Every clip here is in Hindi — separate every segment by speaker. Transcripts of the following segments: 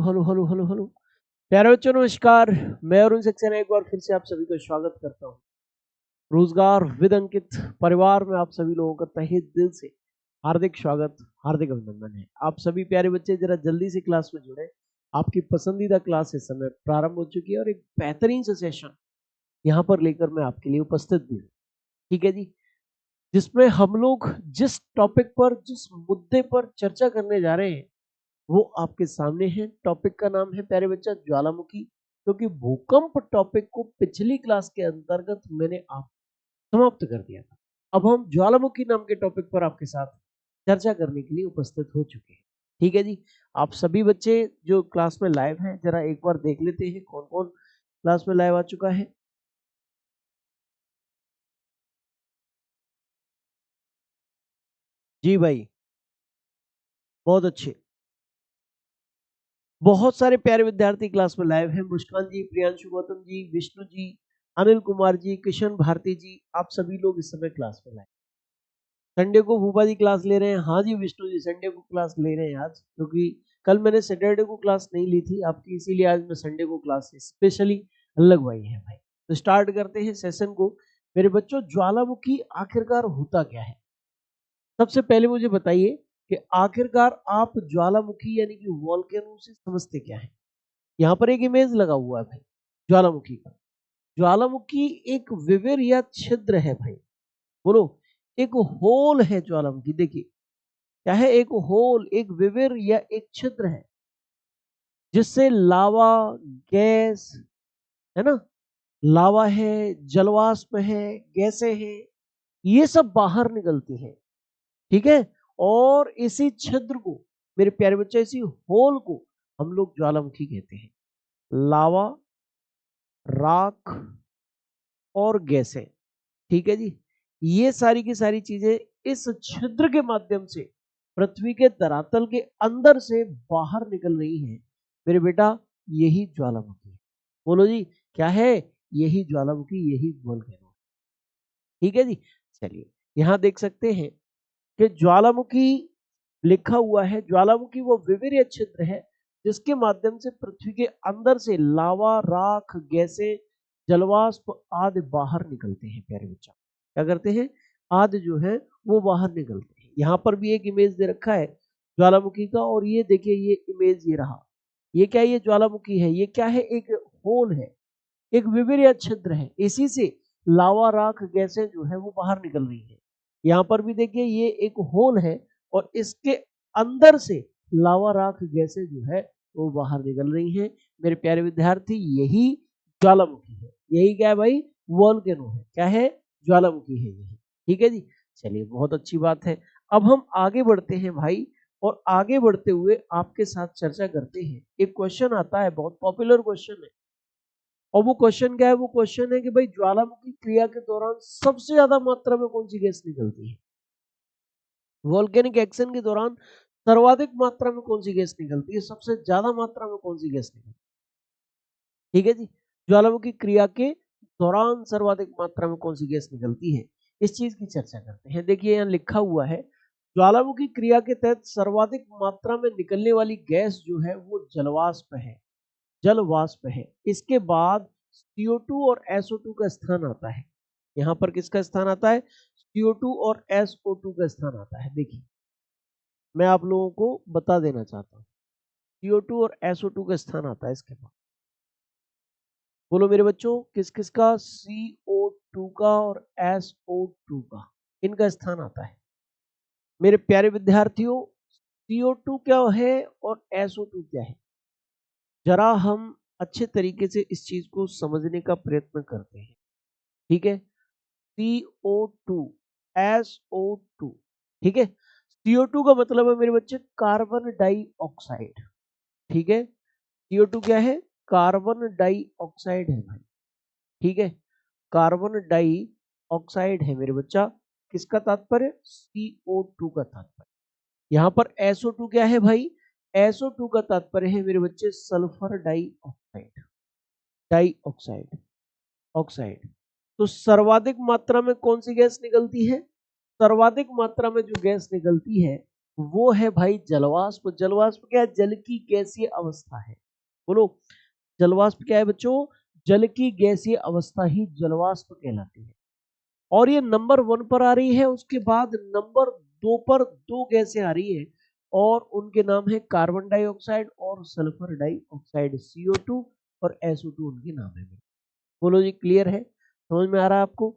Speaker 1: हेलो हेलो हेलो हेलो प्यारे बच्चों नमस्कार। मैं अरुण सक्सेना एक बार फिर से आप सभी का स्वागत करता हूँ रोजगार विद अंकित परिवार में। आप सभी लोगों का तहे दिल से हार्दिक स्वागत, हार्दिक अभिनंदन है। आप सभी प्यारे बच्चे जरा जल्दी से क्लास में जुड़े। आपकी पसंदीदा क्लास इस समय प्रारंभ हो चुकी है और एक बेहतरीन सा सेशन यहाँ पर लेकर मैं आपके लिए उपस्थित भी हूँ। ठीक है जी, जिसमें हम लोग जिस टॉपिक पर, जिस मुद्दे पर चर्चा करने जा रहे हैं वो आपके सामने है। टॉपिक का नाम है प्यारे बच्चा ज्वालामुखी, क्योंकि भूकंप टॉपिक को पिछली क्लास के अंतर्गत मैंने आप समाप्त कर दिया था। अब हम ज्वालामुखी नाम के टॉपिक पर आपके साथ चर्चा करने के लिए उपस्थित हो चुके हैं। ठीक है जी, आप सभी बच्चे जो क्लास में लाइव हैं जरा एक बार देख लेते हैं कौन कौन क्लास में लाइव आ चुका है। जी भाई, बहुत अच्छे, बहुत सारे प्यारे विद्यार्थी क्लास में लाइव हैं। मुस्कान जी, प्रियांशु गौतम जी, विष्णु जी, अनिल कुमार जी, किशन भारती जी, आप सभी लोग इस समय क्लास में लाइव। संडे को भूपा जी क्लास ले रहे हैं। हाँ जी विष्णु जी, संडे को क्लास ले रहे हैं आज, क्योंकि कल मैंने सैटरडे को क्लास नहीं ली थी आपकी, इसीलिए आज मैं संडे को क्लास स्पेशली लगवाई है भाई। तो स्टार्ट करते हैं सेशन को। मेरे बच्चों, ज्वालामुखी आखिरकार होता क्या है? सबसे पहले मुझे बताइए कि आखिरकार आप ज्वालामुखी यानी कि वॉल्केनो से समझते क्या है? यहाँ पर एक इमेज लगा हुआ है भाई ज्वालामुखी का। ज्वालामुखी एक विवर या छिद्र है भाई। बोलो, एक होल है ज्वालामुखी। देखिए क्या है, एक होल, एक विवर या एक छिद्र है जिससे लावा, गैस, है ना, लावा है, जलवाष्प है, गैसें हैं, ये सब बाहर निकलती हैं। ठीक है, और इसी छिद्र को, मेरे प्यारे बच्चे, इसी होल को हम लोग ज्वालामुखी कहते हैं। लावा, राख और गैसें, ठीक है जी, ये सारी की सारी चीजें इस छिद्र के माध्यम से पृथ्वी के धरातल के अंदर से बाहर निकल रही हैं। मेरे बेटा, यही ज्वालामुखी है। बोलो जी, क्या है? यही ज्वालामुखी, यही वोल्केनो। ठीक है जी, चलिए यहां देख सकते हैं कि ज्वालामुखी लिखा हुआ है। ज्वालामुखी वो विविर छिद्र है जिसके माध्यम से पृथ्वी के अंदर से लावा, राख, गैसें, जलवाष्प आदि बाहर निकलते हैं। प्यारे बच्चा, क्या करते हैं? आदि जो है वो बाहर निकलते हैं। यहाँ पर भी एक इमेज दे रखा है ज्वालामुखी का, और ये देखिए, ये इमेज ये रहा। ये क्या, ये ज्वालामुखी है। ये क्या है? एक होल है, एक विविर या छिद्र है। इसी से लावा, राख, गैसें जो है वो बाहर निकल रही है। यहाँ पर भी देखिए, ये एक होल है और इसके अंदर से लावा, राख, गैसें जो है वो बाहर निकल रही हैं। मेरे प्यारे विद्यार्थी, यही ज्वालामुखी है। यही क्या है भाई? वोल्केनो है। क्या है? ज्वालामुखी है यही। ठीक है जी, चलिए बहुत अच्छी बात है। अब हम आगे बढ़ते हैं भाई, और आगे बढ़ते हुए आपके साथ चर्चा करते हैं। एक क्वेश्चन आता है, बहुत पॉपुलर क्वेश्चन है, और वो क्वेश्चन क्या है? वो क्वेश्चन है कि भाई ज्वालामुखी क्रिया के दौरान सबसे ज्यादा मात्रा में कौन सी गैस निकलती है? वोल्केनिक एक्शन के दौरान सर्वाधिक मात्रा में कौन सी गैस निकलती है? सबसे ज्यादा मात्रा में कौन सी गैस निकलती है? ठीक है जी, ज्वालामुखी क्रिया के दौरान सर्वाधिक मात्रा में कौन सी गैस निकलती है, इस चीज की चर्चा करते हैं। देखिए यहाँ लिखा हुआ है, ज्वालामुखी क्रिया के तहत सर्वाधिक मात्रा में निकलने वाली गैस जो है वो जलवाष्प है। जल वाष्प है। इसके बाद CO2 और SO2 का स्थान आता है। यहाँ पर किसका स्थान आता है? CO2 और SO2 का स्थान आता है। देखिए मैं आप लोगों को बता देना चाहता हूँ, CO2 और SO2 का स्थान आता है इसके बाद। बोलो मेरे बच्चों, किस किस का? CO2 का और SO2 का, इनका स्थान आता है। मेरे प्यारे विद्यार्थियों, CO2 क्या है और SO2 क्या है, जरा हम अच्छे तरीके से इस चीज को समझने का प्रयत्न करते हैं। ठीक है, CO2, SO2, ठीक है। CO2 का मतलब है मेरे बच्चे कार्बन डाइऑक्साइड। ठीक है, CO2 क्या है? कार्बन डाइऑक्साइड है भाई। ठीक है, कार्बन डाइऑक्साइड है मेरे बच्चा। किसका तात्पर्य? CO2 का तात्पर्य। यहाँ पर SO2 क्या है भाई? SO2 का तात्पर्य है मेरे बच्चे सल्फर डाइऑक्साइड। Dioxide, oxide. तो सर्वाधिक मात्रा में कौन सी गैस निकलती है? सर्वाधिक मात्रा में जो गैस निकलती है वो है भाई जलवाष्प। जलवाष्प क्या है? जल की गैसीय अवस्था है। बोलो, जलवाष्प क्या है बच्चों? जल की गैसीय अवस्था ही जलवाष्प कहलाती है। और ये नंबर 1 पर आ रही है। उसके बाद नंबर 2 पर 2 गैसें आ रही है और उनके नाम है कार्बन डाइऑक्साइड और सल्फर डाइऑक्साइड, CO2 और SO2 उनके नाम है। बोलो जी, क्लियर है? समझ में आ रहा है आपको?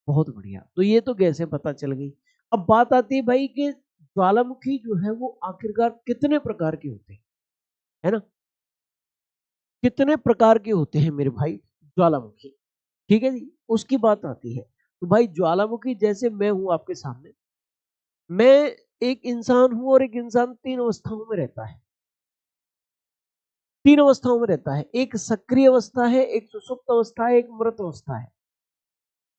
Speaker 1: बहुत बढ़िया। तो ये तो गैसें पता चल गई। अब बात आती है भाई कि ज्वालामुखी जो है वो आखिरकार कितने प्रकार के होते हैं, है ना? कितने प्रकार के होते हैं मेरे भाई ज्वालामुखी? ठीक है जी, उसकी बात आती है। तो भाई ज्वालामुखी, जैसे मैं हूं आपके सामने, मैं एक इंसान हूं और एक इंसान 3 अवस्थाओं में रहता है। 3 अवस्थाओं में रहता है। एक सक्रिय अवस्था है, एक सुषुप्त अवस्था है, एक मृत अवस्था है।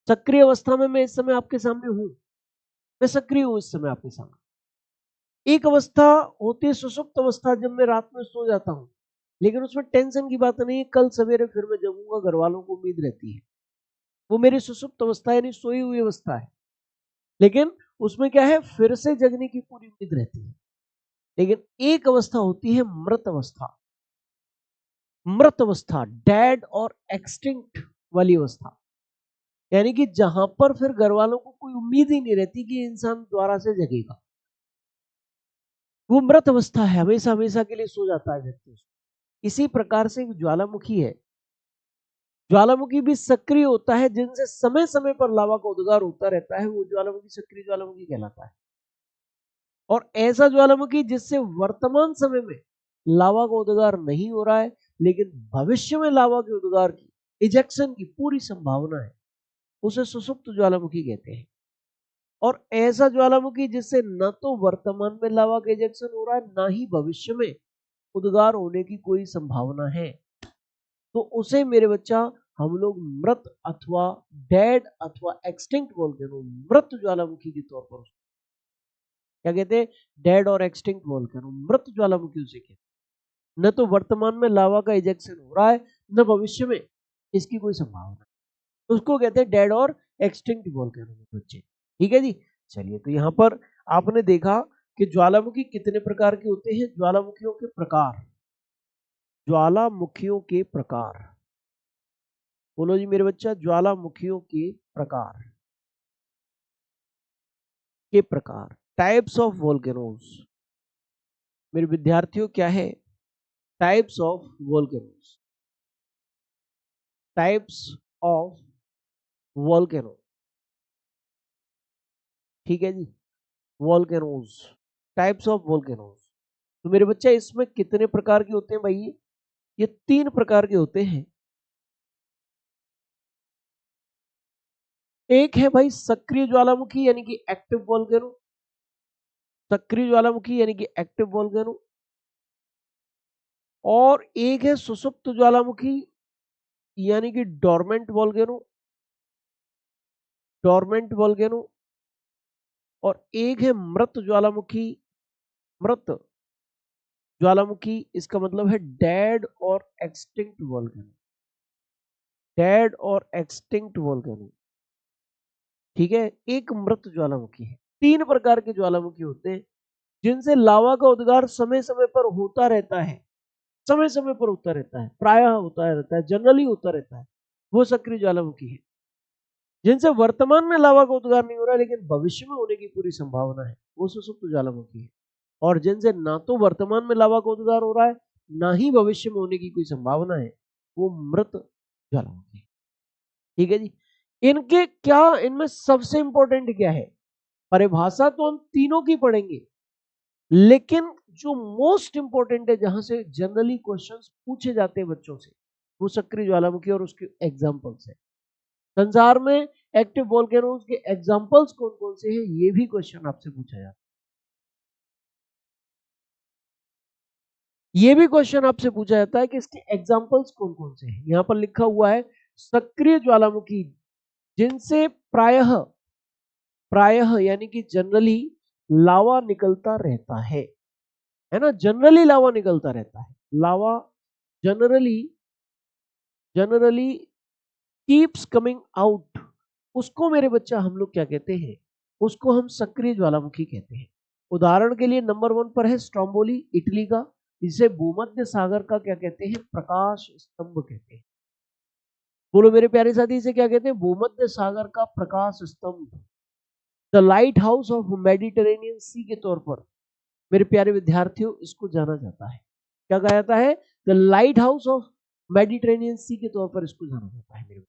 Speaker 1: सक्रिय अवस्था में मैं इस समय आपके सामने हूं, मैं सक्रिय हूं इस समय आपके सामने। एक अवस्था होती है सुषुप्त अवस्था, जब मैं रात में सो जाता हूं, लेकिन उसमें टेंशन की बात नहीं है, कल सवेरे फिर मैं जगूंगा, घर वालों को उम्मीद रहती है। वो मेरी सुषुप्त अवस्था यानी सोई हुई अवस्था है। लेकिन उसमें क्या है, फिर से जगने की पूरी उम्मीद रहती है। लेकिन एक अवस्था होती है मृत अवस्था। मृत अवस्था, डेड और एक्सटिंक्ट वाली अवस्था, यानी कि जहां पर फिर घर वालों को कोई उम्मीद ही नहीं रहती कि इंसान दोबारा से जगेगा। वो मृत अवस्था है, हमेशा हमेशा के लिए सो जाता है व्यक्ति। इसी प्रकार से ज्वालामुखी है। ज्वालामुखी भी सक्रिय होता है, जिनसे समय समय पर लावा का उद्गार होता रहता है, वो ज्वालामुखी सक्रिय ज्वालामुखी कहलाता है। और ऐसा ज्वालामुखी जिससे वर्तमान समय में लावा का उद्गार नहीं हो रहा है, लेकिन भविष्य में लावा के उद्गार की, इजेक्शन की पूरी संभावना है, उसे सुषुप्त ज्वालामुखी कहते हैं। और ऐसा ज्वालामुखी जिससे न तो वर्तमान में लावा का इजेक्शन हो रहा है, ना ही भविष्य में उद्गार होने की कोई संभावना है, तो उसे मेरे बच्चा हम लोग मृत अथवा डेड अथवा एक्सटिंक्ट वोल्केनो, मृत ज्वालामुखी के तौर पर क्या कहते हैं? डेड और एक्सटिंक्ट वोल्केनो, मृत ज्वालामुखी उसे कहते हैं। न तो वर्तमान में लावा का इजेक्शन हो रहा है, न भविष्य में इसकी कोई संभावना है, उसको कहते हैं डेड और एक्सटिंक्ट वोल्केनो बच्चे। ठीक है जी। चलिए, तो यहाँ पर आपने देखा कि ज्वालामुखी कितने प्रकार के होते हैं। ज्वालामुखियों के प्रकार, ज्वालामुखियों के प्रकार, बोलो जी मेरे बच्चा, ज्वालामुखियों के प्रकार, टाइप्स ऑफ वोल्केनोज। मेरे विद्यार्थियों, क्या है? Types of volcanoes, types of volcano. ठीक है जी, वोल्केनोज, टाइप्स ऑफ वोल्केनोज। तो मेरे बच्चा, इसमें कितने प्रकार के होते हैं भाई? ये 3 प्रकार के होते हैं। एक है भाई सक्रिय ज्वालामुखी यानी कि एक्टिव वोल्केनो, सक्रिय ज्वालामुखी यानी कि एक्टिव वोल्केनो। और एक है सुषुप्त ज्वालामुखी यानी कि डोरमेंट वोल्केनो, डोरमेंट वोल्केनो। और एक है मृत ज्वालामुखी, मृत ज्वालामुखी, इसका मतलब है डेड और एक्सटिंक्ट वोल्केनो, डेड और एक्सटिंक्ट वोल्केनो। ठीक है, एक मृत ज्वालामुखी है। 3 प्रकार के ज्वालामुखी होते हैं जिनसे लावा का उद्गार समय समय पर होता रहता है, समय समय पर होता रहता है, प्रायः होता रहता है, जनरली होता रहता है, वो सक्रिय ज्वालामुखी है। जिनसे वर्तमान में लावा का उद्गार नहीं हो रहा है, लेकिन भविष्य में होने की पूरी संभावना है, वो सुषुप्त ज्वालामुखी है। और जिनसे ना तो वर्तमान में लावा का उद्गार हो रहा है, ना ही भविष्य में होने की कोई संभावना है, वो मृत ज्वालामुखी है। ठीक है जी। इनके क्या, इनमें सबसे इंपॉर्टेंट क्या है? परिभाषा तो हम तीनों की पढ़ेंगे, लेकिन जो मोस्ट इंपॉर्टेंट है, जहां से जनरली क्वेश्चंस पूछे जाते हैं बच्चों से, वो सक्रिय ज्वालामुखी और उसके एग्जांपल्स है। संसार में एक्टिव वोल्केनोज के एग्जांपल्स कौन कौन से हैं, ये भी क्वेश्चन आपसे पूछा जाता है। ये भी क्वेश्चन आपसे पूछा जाता है कि इसके एग्जांपल्स कौन कौन से हैं। यहां पर लिखा हुआ है सक्रिय ज्वालामुखी जिनसे प्रायः, प्रायः यानी कि जनरली लावा निकलता रहता है ना? जनरली लावा निकलता रहता है। Lava generally, generally keeps coming out, उसको मेरे बच्चा हम लोग क्या कहते हैं? उसको हम सक्रिय ज्वालामुखी कहते हैं। उदाहरण के लिए नंबर 1 पर है स्ट्रोम्बोली इटली का, जिसे भूमध्य सागर का क्या कहते हैं, प्रकाश स्तंभ कहते हैं। बोलो मेरे प्यारे साथी, इसे क्या कहते हैं, भूमध्य सागर का प्रकाश स्तंभ, the lighthouse of Mediterranean sea के तौर पर मेरे प्यारे विद्यार्थियों इसको जाना जाता है। क्या कहा जाता है, the lighthouse of Mediterranean sea के तौर पर इसको जाना जाता है। मेरे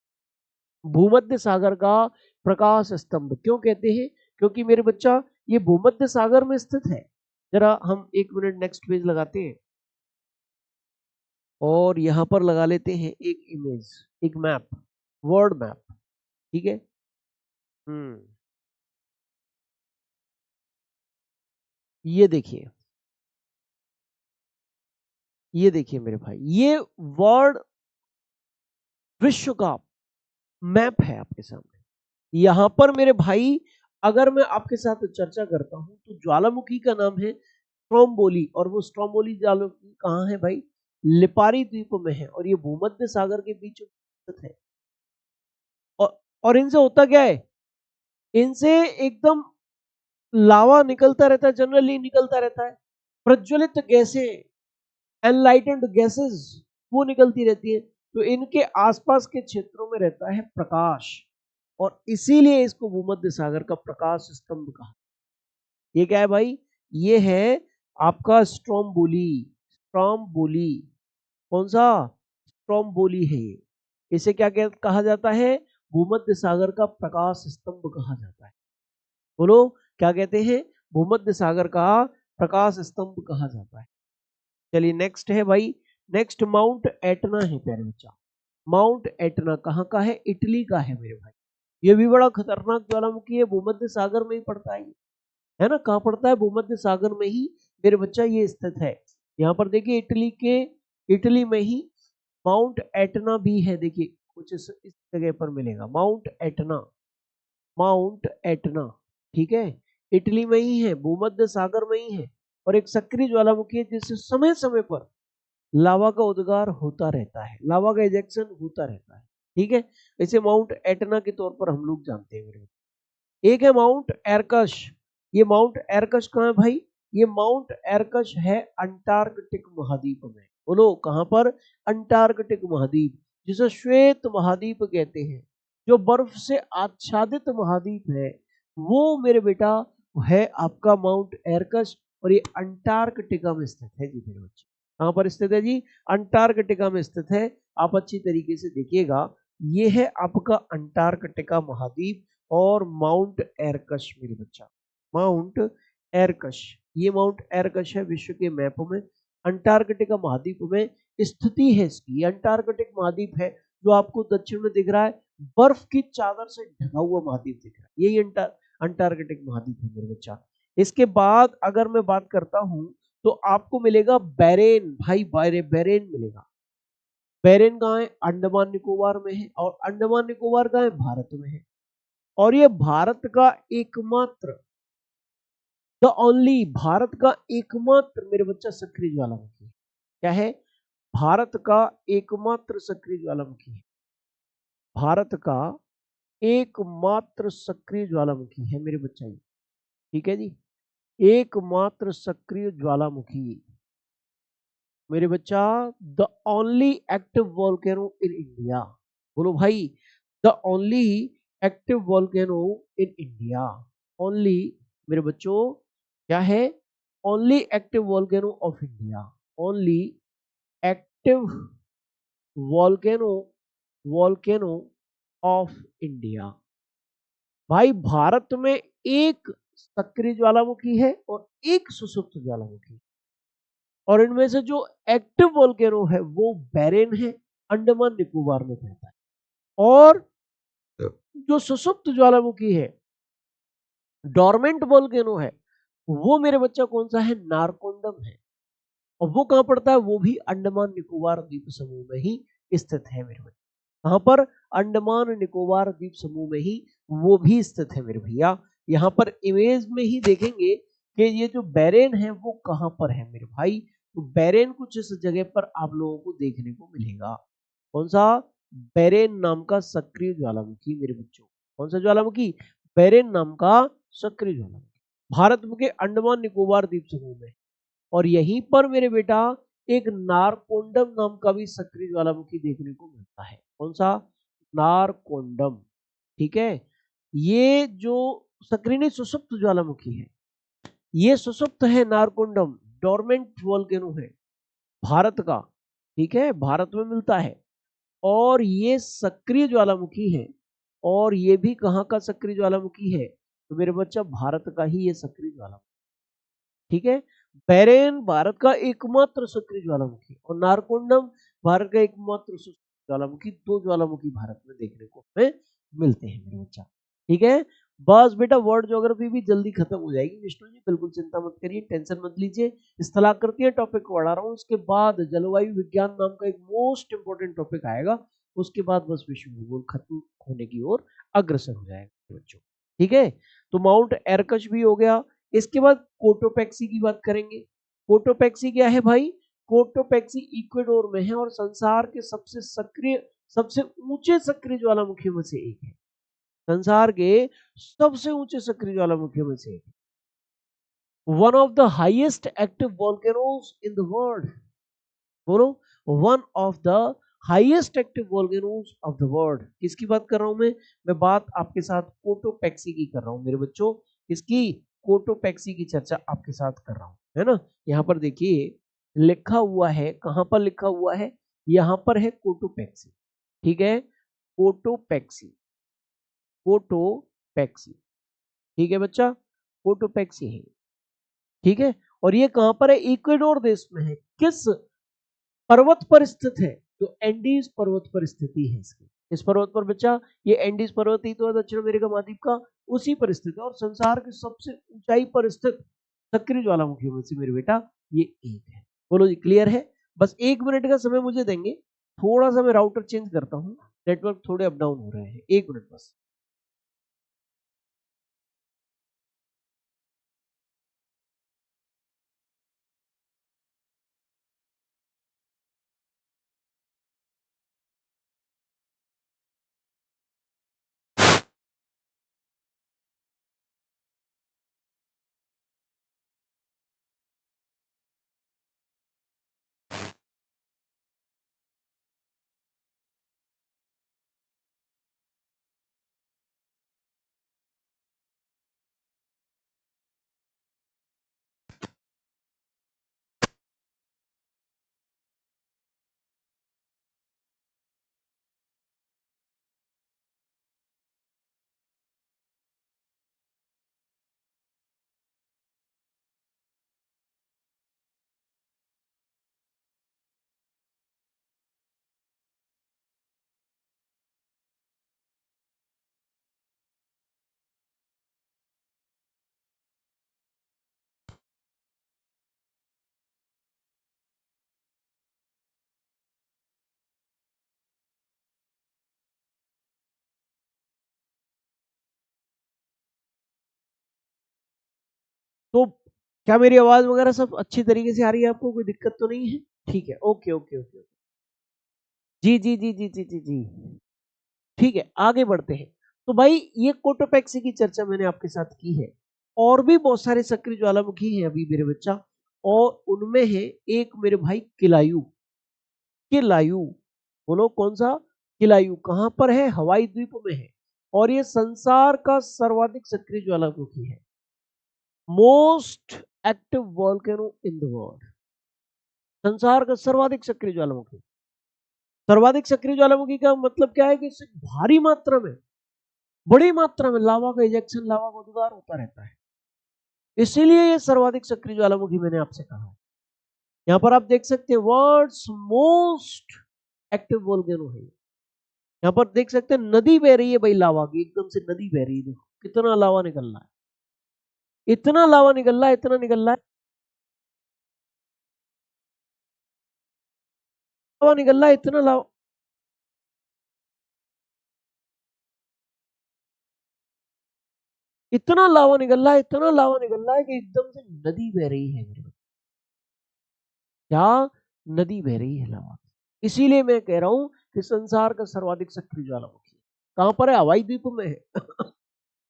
Speaker 1: भूमध्य सागर का प्रकाश स्तंभ क्यों कहते हैं, क्योंकि मेरे बच्चा ये भूमध्य सागर में स्थित है। जरा हम 1 मिनट नेक्स्ट पेज लगाते हैं और यहां पर लगा लेते हैं एक इमेज, एक मैप, वर्ल्ड मैप, ठीक है। ये देखिए, ये देखिए मेरे भाई, ये वर्ल्ड विश्व का मैप है आपके सामने। यहां पर मेरे भाई अगर मैं आपके साथ चर्चा करता हूं तो ज्वालामुखी का नाम है स्ट्रोम्बोली, और वो स्ट्रोम्बोली ज्वालामुखी कहाँ है भाई, लिपारी द्वीप में है, और ये भूमध्य सागर के बीच स्थित है। और इनसे होता क्या है, इनसे एकदम लावा निकलता रहता है, जनरली निकलता रहता है, प्रज्वलित गैसें, एनलाइटेंड गैसेस वो निकलती रहती है। तो इनके आसपास के क्षेत्रों में रहता है प्रकाश, और इसीलिए इसको भूमध्य सागर का प्रकाश स्तंभ कहा। ये क्या है भाई, ये है आपका स्ट्रोम्बोली, स्ट्रोम्बोली, कौन सा, स्ट्रोम्बोली है ये। इसे क्या कहा जाता है, भूमध्य सागर का प्रकाश स्तंभ कहा जाता है। बोलो क्या कहते हैं, भूमध्य सागर का प्रकाश स्तंभ कहा जाता है। चलिए नेक्स्ट है भाई, नेक्स्ट माउंट एटना है प्यारे बच्चा। माउंट एटना कहाँ का है, इटली का है मेरे भाई। ये भी बड़ा खतरनाक ज्वालामुखी है, भूमध्य सागर में ही पड़ता है ना, कहाँ पड़ता है, भूमध्य सागर में ही मेरे बच्चा ये स्थित है। यहाँ पर देखिए इटली में ही माउंट एटना भी है, देखिए कुछ इस जगह पर मिलेगा, माउंट एटना, माउंट एटना, ठीक है, इटली में ही है, भूमध्य सागर में ही है, और एक सक्रिय ज्वालामुखी है जिससे समय समय पर लावा का उद्गार होता रहता है, लावा का इजेक्शन होता रहता है, ठीक है। इसे माउंट एटना के तौर पर हम लोग जानते हैं मेरे। एक है माउंट एरकश, ये माउंट एरकश कहाँ है भाई, ये माउंट एरकश है अंटार्कटिक महाद्वीप में। बोलो कहां पर, अंटार्कटिक महाद्वीप, जिसे श्वेत महाद्वीप कहते हैं, जो बर्फ से आच्छादित महाद्वीप है, वो मेरे बेटा है आपका माउंट एरकश, और ये अंटार्कटिका में स्थित है जी मेरे बच्चे। कहां पर स्थित है जी, अंटार्कटिका में स्थित है। आप अच्छी तरीके से देखिएगा, ये है आपका अंटार्कटिका महाद्वीप और माउंट एरकश मेरे बच्चा, माउंट एरकश, ये माउंट एरकश है विश्व के मैप में, अंटार्कटिका महाद्वीप में स्थिति है इसकी। अंटार्कटिक महाद्वीप है जो आपको दक्षिण में दिख रहा है, बर्फ की चादर से ढका हुआ महाद्वीप दिख रहा है, यही अंटार्कटिक महाद्वीप है मेरे बच्चा। इसके बाद अगर मैं बात करता हूं तो आपको मिलेगा बैरेन, भाई बैरेन मिलेगा। बैरेन कहाँ है, अंडमान निकोबार में है, और अंडमान निकोबार कहाँ है, भारत में है। और ये भारत का एकमात्र, द ओनली, भारत का एकमात्र मेरे बच्चा सक्रिय ज्वालामुखी है। क्या है, भारत का एकमात्र सक्रिय ज्वालामुखी है, भारत का एकमात्र सक्रिय ज्वालामुखी है मेरे बच्चा ये, ठीक है जी, एकमात्र सक्रिय ज्वालामुखी मेरे बच्चा, the only active volcano in India. बोलो भाई, the only active volcano in India, only मेरे बच्चों क्या है, only active volcano of India, only active volcano, volcano of India. भाई भारत में एक सक्रिय ज्वालामुखी है और एक सुसुप्त ज्वालामुखी, और इनमें से जो एक्टिव वोल्केनो है वो बैरेन है, अंडमान निकोबार में पड़ता है, और जो सुसुप्त ज्वालामुखी है, डोरमेंट वोल्केनो है, वो मेरे बच्चा कौन सा है, नारकोंडम है, और वो कहां पड़ता है, वो भी अंडमान निकोबार द्वीप समूह में ही स्थित है मेरे बच्चे। कहां पर, अंडमान निकोबार द्वीप समूह में ही वो भी स्थित है मेरे भैया। यहाँ पर इमेज में ही देखेंगे कि ये जो बैरेन है वो कहां पर है मेरे भाई। तो बैरेन कुछ इस जगह पर आप लोगों को देखने को मिलेगा, कौन सा, बैरेन नाम का सक्रिय ज्वालामुखी मेरे बच्चों, कौन सा ज्वालामुखी, बैरेन नाम का सक्रिय ज्वालामुखी। भारत के अंडमान निकोबार द्वीप समूह में। और यहीं पर मेरे बेटा एक नारकोंडम नाम का भी सक्रिय ज्वालामुखी देखने को मिलता है। कौन सा? नारकोंडम। ठीक है, ये जो सक्रिय नहीं, सुषुप्त ज्वालामुखी है, ये सुषुप्त है नारकोंडम, डोरमेंट वोल्केनो है भारत का। ठीक है, भारत में मिलता है और ये सक्रिय ज्वालामुखी है। और ये भी कहाँ का सक्रिय ज्वालामुखी है? तो मेरे बच्चा भारत का ही ये सक्रिय ज्वालामुखी। ठीक है, बैरेन भारत का एकमात्र सक्रिय ज्वालामुखी और नारकोंडम भारत का एकमात्र ज्वालामुखी। दो ज्वालामुखी भारत में देखने को हमें मिलते हैं मेरे बच्चा। ठीक है, बस बेटा वर्ल्ड ज्योग्राफी भी जल्दी खत्म हो जाएगी विष्णु जी, बिल्कुल चिंता मत करिए, टेंशन मत लीजिए। स्थलाकृति के टॉपिक को बढ़ा रहा हूँ, उसके बाद जलवायु विज्ञान नाम का एक मोस्ट इंपोर्टेंट टॉपिक आएगा, उसके बाद बस विश्व भूगोल खत्म होने की ओर अग्रसर हो जाएगा बच्चों। ठीक है, तो माउंट एरकच भी हो गया। इसके बाद कोटोपैक्सी की बात करेंगे। कोटोपैक्सी क्या है भाई? कोटोपैक्सी इक्वेडोर में है और संसार के सबसे सक्रिय, सबसे ऊंचे सक्रिय ज्वालामुखी में से एक है। संसार के सबसे ऊंचे सक्रिय ज्वालामुखी में से एक। One of the highest active volcanoes in the world. बोलो, one of the highest active volcanoes of the world. किसकी बात कर रहा हूं मैं बात आपके साथ कोटोपैक्सी की कर रहा हूं मेरे बच्चों। किसकी? कोटोपैक्सी की चर्चा आपके साथ कर रहा हूं, है ना। यहाँ पर देखिए लिखा हुआ है, कहां पर लिखा हुआ है? यहाँ पर है कोटोपैक्सी। ठीक है, कोटोपैक्सी, कोटोपैक्सी। ठीक है बच्चा, कोटोपैक्सी है। ठीक है, और ये कहां पर है? इक्वेडोर देश में है। किस पर्वत पर स्थित है? तो एंडीज पर्वत पर स्थिति है इसकी। इस पर्वत पर बच्चा, ये एंडीज पर्वत ही तो है दक्षिण अमेरिका महाद्वीप का, उसी पर स्थित है और संसार की सबसे ऊंचाई पर स्थित सक्रिय ज्वालामुखी में से मेरे बेटा ये एक है। बोलो जी, क्लियर है? बस 1 मिनट का समय मुझे देंगे, थोड़ा सा मैं राउटर चेंज करता हूँ, नेटवर्क थोड़े अप डाउन हो रहे हैं। 1 मिनट बस। तो क्या मेरी आवाज वगैरह सब अच्छी तरीके से आ रही है आपको? कोई दिक्कत तो नहीं है? ठीक है, ओके ओके ओके। जी जी जी जी जी जी जी, ठीक है, आगे बढ़ते हैं। तो भाई ये कोटोपैक्सी की चर्चा मैंने आपके साथ की है, और भी बहुत सारे सक्रिय ज्वालामुखी हैं अभी मेरे बच्चा, और उनमें है एक मेरे भाई किलायू। किलायू, बोलो कौन सा? किलायू कहां पर है? हवाई द्वीप में है और ये संसार का सर्वाधिक सक्रिय ज्वालामुखी है। Most active volcano in the world. संसार का सर्वाधिक सक्रिय ज्वालामुखी। सर्वाधिक सक्रिय ज्वालामुखी का मतलब क्या है? कि इससे भारी मात्रा में, बड़ी मात्रा में लावा का इजेक्शन, लावा का उद्गार होता रहता है, इसीलिए ये सर्वाधिक सक्रिय ज्वालामुखी मैंने आपसे कहा है। यहाँ पर आप देख सकते हैं वर्ल्ड्स मोस्ट एक्टिव वोल्केनो है। यहाँ पर देख सकते हैं नदी बह रही है भाई, लावा की एकदम से नदी बह रही है। देखो कितना लावा निकल रहा है, इतना लावा निकल रहा है, इतना निकल रहा है, लावा निकल रहा है, इतना लावा, इतना लावा निकल रहा है, इतना लावा निकल रहा है कि एकदम से नदी बह रही है मेरे। क्या? नदी बह रही है लावा। इसीलिए मैं कह रहा हूं कि संसार का सर्वाधिक सक्रिय ज्वालामुखी कहां पर है? हवाई द्वीप में है।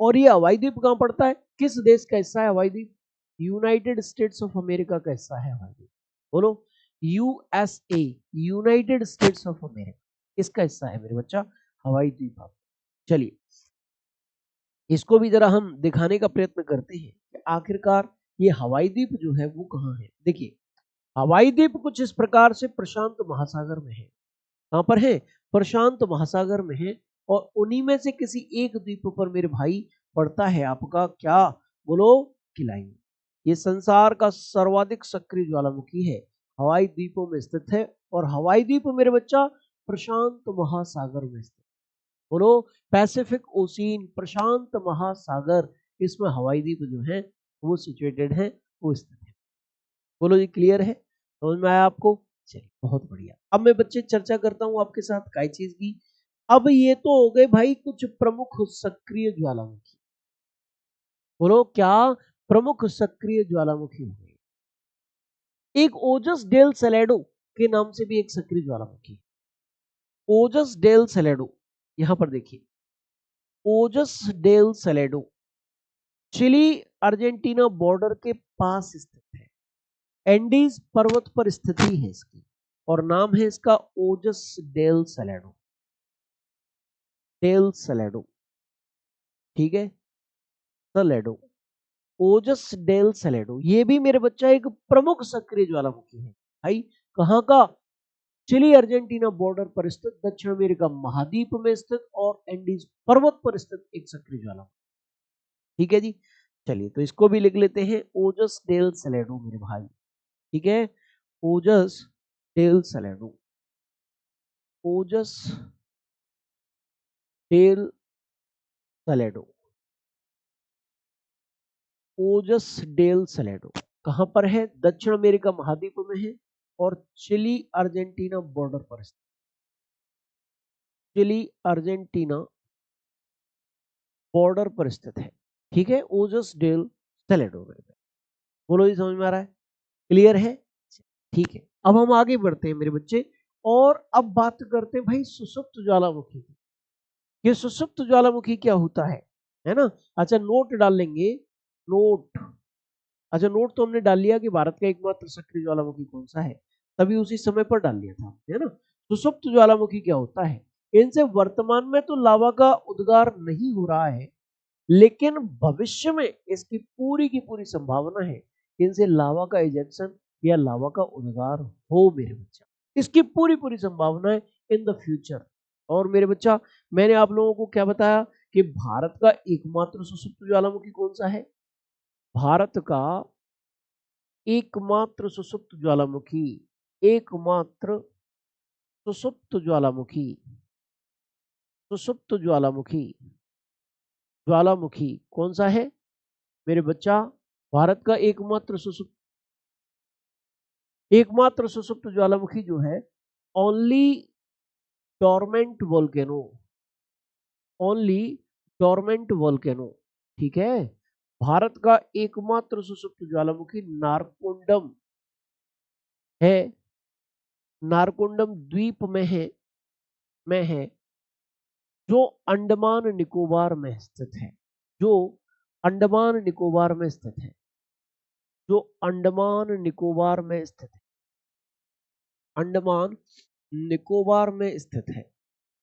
Speaker 1: और ये हवाई द्वीप कहाँ पड़ता है, किस देश का हिस्सा है हवाई द्वीप, यूनाइटेड स्टेट्स ऑफ अमेरिका का हिस्सा है हवाई द्वीप। बोलो USA, United states of America, इसका हिस्सा है मेरे बच्चा हवाई द्वीप। आप चलिए इसको भी जरा हम दिखाने का प्रयत्न करते हैं कि आखिरकार ये हवाई द्वीप जो है वो कहाँ है। देखिए हवाई द्वीप कुछ इस प्रकार से प्रशांत महासागर में है। कहां पर है, प्रशांत महासागर में है, और उन्हीं में से किसी एक द्वीप पर मेरे भाई पड़ता है आपका क्या, बोलो किलाइन। ये संसार का सर्वाधिक सक्रिय ज्वालामुखी है, हवाई द्वीपों में स्थित है, और हवाई द्वीप मेरे बच्चा प्रशांत महासागर में स्थित। बोलो पैसिफिक ओशियन, प्रशांत महासागर, इसमें हवाई द्वीप जो है वो सिचुएटेड है, वो स्थित है। बोलो जी क्लियर है, समझ में आया आपको, चलिए बहुत बढ़िया। अब मैं बच्चे चर्चा करता हूं आपके साथ काय चीज की। अब ये तो हो गए भाई कुछ प्रमुख सक्रिय ज्वालामुखी, बोलो क्या, प्रमुख सक्रिय ज्वालामुखी हो गए। एक ओजस डेल सेलेडो के नाम से भी एक सक्रिय ज्वालामुखी, ओजस डेल सेलेडो, यहां पर देखिए ओजस del Salado chilli Argentina border के पास स्थित है, एंडीज पर्वत पर स्थिति है इसकी, और नाम है इसका ओजस डेल सेलेडो, डेल सेलेडो, ठीक है सेलेडो, ओजस डेल सेलेडो, ये भी मेरे बच्चा एक प्रमुख सक्रिय ज्वालामुखी है भाई। कहां का, चिली अर्जेंटीना बॉर्डर पर स्थित, दक्षिण अमेरिका महाद्वीप में स्थित, और एंडीज पर्वत पर स्थित एक सक्रिय ज्वालामुखी, ठीक है जी। चलिए तो इसको भी लिख लेते हैं, ओजस डेल सेलेडो मेरे भाई, ठीक है, ओजस डेल सेलेडो, ओजस डेल सेलेडो, ओजस डेल सेलेडो कहां पर है, दक्षिण अमेरिका महाद्वीप में है, और चिली अर्जेंटीना बॉर्डर पर स्थित, चिली अर्जेंटीना बॉर्डर पर स्थित है, ठीक है, ओजस डेल सेलेडो में। बोलो ये समझ में आ रहा है, क्लियर है, ठीक है। अब हम आगे बढ़ते हैं मेरे बच्चे, और अब बात करते हैं भाई सुषुप्त ज्वालामुखी की। ये सुषुप्त ज्वालामुखी क्या होता है ना। अच्छा नोट डाल लेंगे, नोट, अच्छा नोट तो हमने डाल लिया कि भारत का एकमात्र सक्रिय ज्वालामुखी कौन सा है, तभी उसी समय पर डाल लिया था, है ना। सुषुप्त ज्वालामुखी क्या होता है, इनसे वर्तमान में तो लावा का उद्गार नहीं हो रहा है, लेकिन भविष्य में इसकी पूरी की पूरी संभावना है इनसे लावा का इजेक्शन या लावा का उद्गार हो मेरे बच्चा, इसकी पूरी पूरी संभावना है इन द फ्यूचर। और मेरे बच्चा मैंने आप लोगों को क्या बताया कि भारत का एकमात्र सुषुप्त ज्वालामुखी कौन सा है, भारत का एकमात्र सुषुप्त ज्वालामुखी, एकमात्र सुषुप्त ज्वालामुखी, सुषुप्त ज्वालामुखी, ज्वालामुखी कौन सा है मेरे बच्चा, भारत का एकमात्र सुषुप्त ज्वालामुखी जो है, only dormant volcano, only dormant volcano, ठीक है। भारत का एकमात्र सुषुप्त ज्वालामुखी नारकोंडम है, नारकोंडम द्वीप में है, जो अंडमान निकोबार में स्थित है, जो अंडमान निकोबार में स्थित है, जो अंडमान निकोबार में स्थित है, अंडमान निकोबार में स्थित है,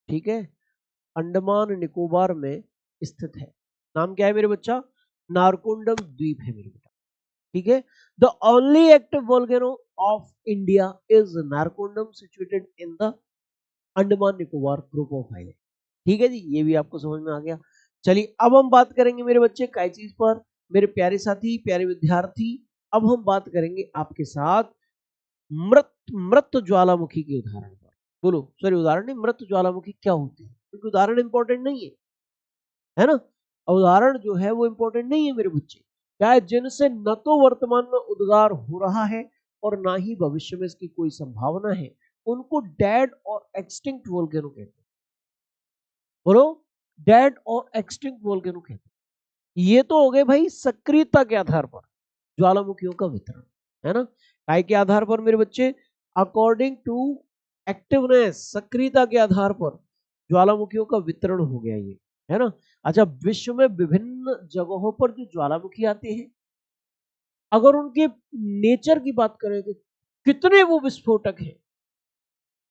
Speaker 1: ठीक है, अंडमान निकोबार में स्थित है। नाम क्या है मेरे बच्चा, नारकोंडम द्वीप है मेरे बेटा, ठीक है। The only active volcano of India is Narcondam situated in the Andaman Nicobar group of island, ठीक है जी, ये भी आपको समझ में आ गया। चलिए अब हम बात करेंगे मेरे बच्चे काय चीज पर, मेरे प्यारे साथी प्यारे विद्यार्थी, अब हम बात करेंगे आपके साथ मृत मृत ज्वालामुखी के उदाहरण पर। बोलो सॉरी उदाहरण नहीं, मृत ज्वालामुखी क्या होती है, क्योंकि उदाहरण इंपॉर्टेंट नहीं है ना, उदाहरण जो है वो इंपॉर्टेंट नहीं है मेरे बच्चे, क्या है, जिनसे न तो वर्तमान में उद्गार हो रहा है और ना ही भविष्य में इसकी कोई संभावना है, उनको डेड और एक्सटिंक्ट वोल्केनो कहते हैं। बोलो डेड और एक्सटिंक्ट वोल्केनो कहते हैं। ये तो हो गए भाई सक्रियता के आधार पर ज्वालामुखियों का वितरण, है ना, काय के आधार पर मेरे बच्चे, अकॉर्डिंग टू एक्टिवनेस, सक्रियता के आधार पर ज्वालामुखियों का वितरण हो गया ये, है ना। अच्छा, विश्व में विभिन्न जगहों पर जो ज्वालामुखी आते हैं, अगर उनके नेचर की बात करें कि कितने वो विस्फोटक हैं,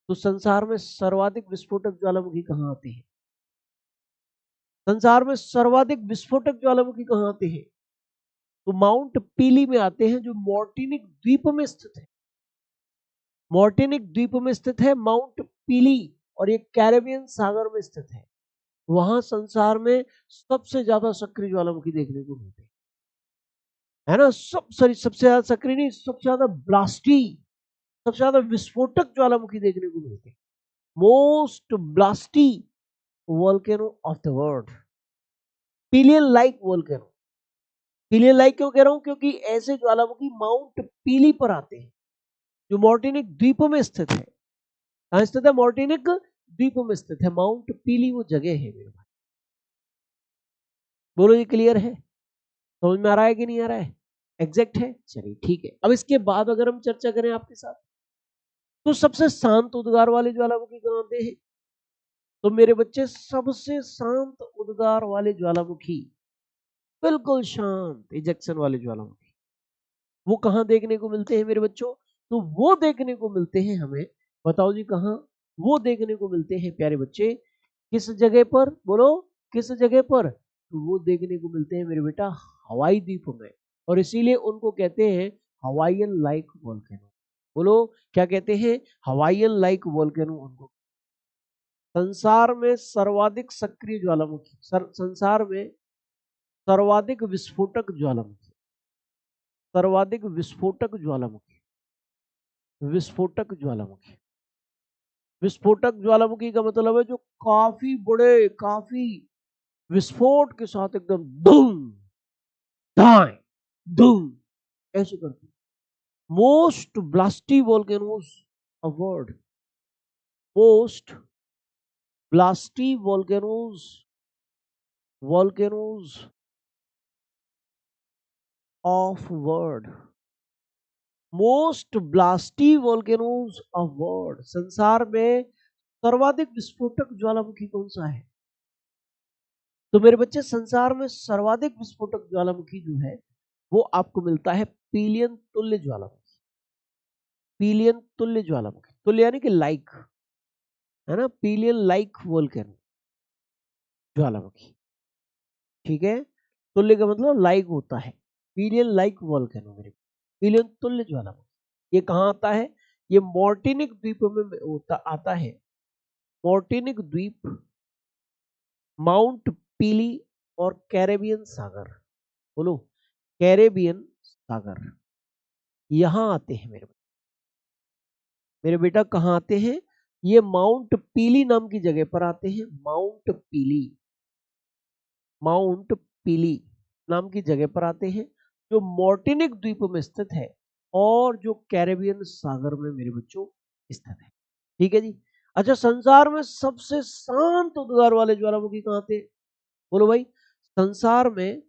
Speaker 1: तो संसार में सर्वाधिक विस्फोटक ज्वालामुखी कहाँ आते हैं? संसार में सर्वाधिक विस्फोटक ज्वालामुखी कहाँ आते हैं? तो माउंट पीली में आते हैं, जो मार्टिनिक द्वीप में स्थित है। मार्टिनिक द्वीप में स्थित है माउंट पीली, और ये कैरेबियन सागर में स्थित है। वहां संसार में सबसे ज्यादा सक्रिय ज्वालामुखी देखने को मिलते हैं, है ना। सबसे ज्यादा सक्रिय नहीं, सबसे ज्यादा ब्लास्टी, सबसे ज्यादा विस्फोटक ज्वालामुखी देखने को मिलते हैं। Most blasty volcano of the world, Plinian like volcano. Plinian like क्यों कह रहा हूं? क्योंकि ऐसे ज्वालामुखी माउंट पीली पर आते हैं, जो मार्टिनिक द्वीप में स्थित है। कहां स्थित है? मार्टिनिक द्वीप में स्थित है। माउंट पीली वो जगह है मेरे भाई। बोलो जी, क्लियर है? समझ में आ रहा है कि नहीं आ रहा है? एग्जैक्ट है? चलिए ठीक है। अब इसके बाद अगर हम चर्चा करें आपके साथ, तो सबसे शांत उद्गार वाले ज्वालामुखी कहां आते हैं? तो मेरे बच्चे, सबसे शांत उद्गार वाले ज्वालामुखी, बिल्कुल शांत इजेक्शन वाले ज्वालामुखी, वो कहां देखने को मिलते हैं मेरे बच्चों? तो वो देखने को मिलते हैं हमें, बताओ जी कहां? वो देखने को मिलते हैं प्यारे बच्चे, किस जगह पर? बोलो, किस जगह पर? तो वो देखने को मिलते हैं मेरे बेटा हवाई द्वीप में, और इसीलिए उनको कहते हैं हवाईयन लाइक वोल्केनो। बोलो, क्या कहते हैं? हवाईयन लाइक वोल्केनो उनको। संसार में सर्वाधिक सक्रिय ज्वालामुखी, संसार में सर्वाधिक विस्फोटक ज्वालामुखी, सर्वाधिक विस्फोटक ज्वालामुखी, विस्फोटक ज्वालामुखी। विस्फोटक ज्वालामुखी का मतलब है जो काफी बड़े, काफी विस्फोट के साथ एकदम धूम धाए धूम ऐसे करते। Most blasty volcanoes of world, most blasty volcanoes, volcanoes of world, most blasty volcanoes of world. संसार में सर्वाधिक विस्फोटक ज्वालामुखी कौन सा है? तो मेरे बच्चे, संसार में सर्वाधिक विस्फोटक ज्वालामुखी जो है, वो आपको मिलता है पीलियन तुल्य ज्वालामुखी। पीलियन तुल्य ज्वालामुखी, तुल्य यानी कि लाइक, है ना। पीलियन लाइक वोल्केनो ज्वालामुखी, ठीक है। तुल्य का मतलब लाइक होता है। पीलियन लाइक वोल्केनो मेरे, पीलियन तुल्य ज्वालामुखी, ये कहाँ आता है? ये मार्टिनिक द्वीप में होता आता है। मार्टिनिक द्वीप, माउंट पीली और कैरेबियन सागर। बोलो, कैरेबियन सागर, यहां आते हैं मेरे बेटा कहाँ आते हैं? ये माउंट पीली नाम की जगह पर आते हैं। माउंट पीली, माउंट पीली नाम की जगह पर आते हैं, जो मार्टिनिक द्वीप में स्थित है और जो कैरेबियन सागर में मेरे बच्चों स्थित है। ठीक है जी। अच्छा, संसार में सबसे शांत उद्गार वाले ज्वालामुखी कहाँ थे? बोलो भाई, संसार में,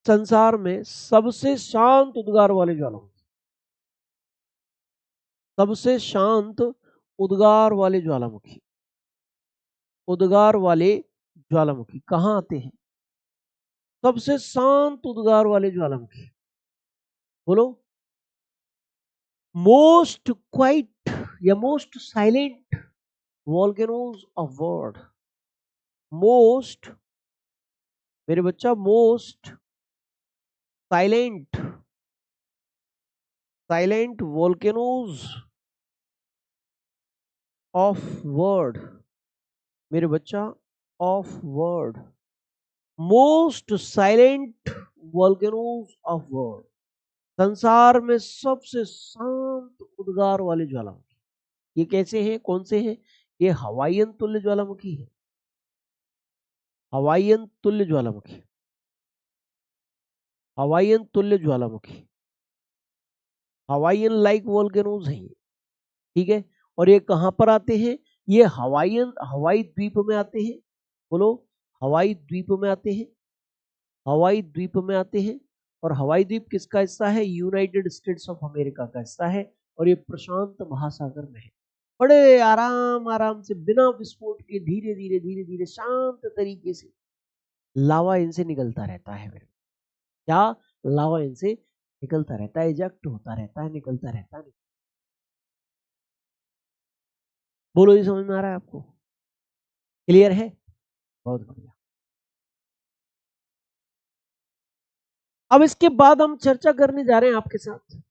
Speaker 1: संसार में सबसे शांत उद्गार वाले ज्वालामुखी, सबसे शांत उद्गार वाले ज्वालामुखी, उद्गार वाले ज्वालामुखी कहाँ आते हैं? सबसे शांत उद्गार वाले ज्वालामुखी, बोलो। मोस्ट क्वाइट या most silent volcanoes of world, most, मेरे बच्चा, most silent, silent volcanoes of world, मेरे बच्चा, of world, most silent volcanoes of world. संसार में सबसे शांत उद्गार वाले ज्वालामुखी, ये कैसे हैं? कौन से हैं? ये हवाईयन तुल्य ज्वालामुखी है। हवाईयन तुल्य ज्वालामुखी, हवाईयन तुल्य ज्वालामुखी, हवाईयन लाइक वोल्केनोज हैं ये, ठीक है। और ये कहां पर आते हैं? ये हवाईयन, हवाई द्वीप में आते हैं। बोलो, हवाई द्वीप में आते हैं, हवाई द्वीप में आते हैं। और हवाई द्वीप किसका हिस्सा है? यूनाइटेड स्टेट्स ऑफ अमेरिका का हिस्सा है, और ये प्रशांत महासागर में है। बड़े आराम आराम से बिना विस्फोट के धीरे धीरे धीरे धीरे शांत तरीके से लावा इनसे निकलता रहता है। मेरे क्या लावा इनसे निकलता रहता है, इजेक्ट होता रहता है, निकलता रहता है। बोलो जी, समझ में आ रहा है आपको? क्लियर है? बहुत बढ़िया। अब इसके बाद हम चर्चा करने जा रहे हैं आपके साथ